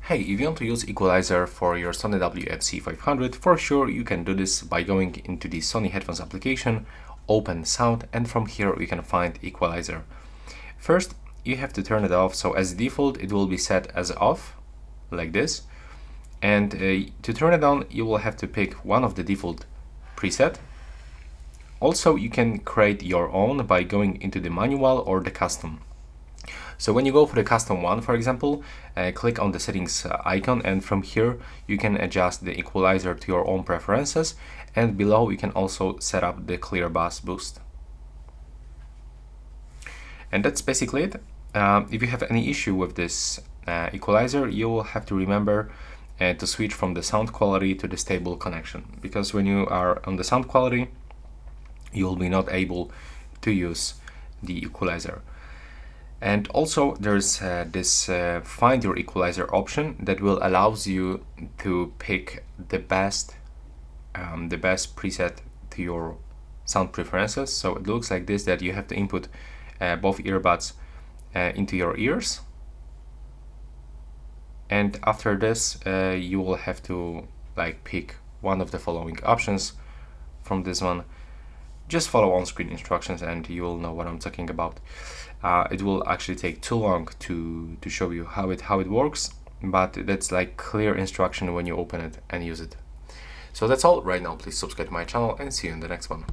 Hey, if you want to use Equalizer for your Sony WF-C500, for sure you can do this by going into the Sony headphones application, open Sound, and from here you can find Equalizer. First, you have to turn it off, so as default it will be set as off, like this. And to turn it on, you will have to pick one of the default preset. Also, you can create your own by going into the manual or the custom. So when you go for the custom one, for example, click on the settings icon, and from here you can adjust the equalizer to your own preferences, and below you can also set up the clear bass boost. And that's basically it. If you have any issue with this equalizer, you will have to remember to switch from the sound quality to the stable connection, because when you are on the sound quality, you will be not able to use the equalizer. And also there's this find your equalizer option that will allows you to pick the best preset to your sound preferences. So it looks like this, that you have to input both earbuds into your ears, and after this you will have to pick one of the following options from this one. Just follow on-screen instructions and you will know what I'm talking about. It will actually take too long to show you how it works, but that's like clear instruction when you open it and use it. So that's all right now. Please subscribe to my channel and see you in the next one.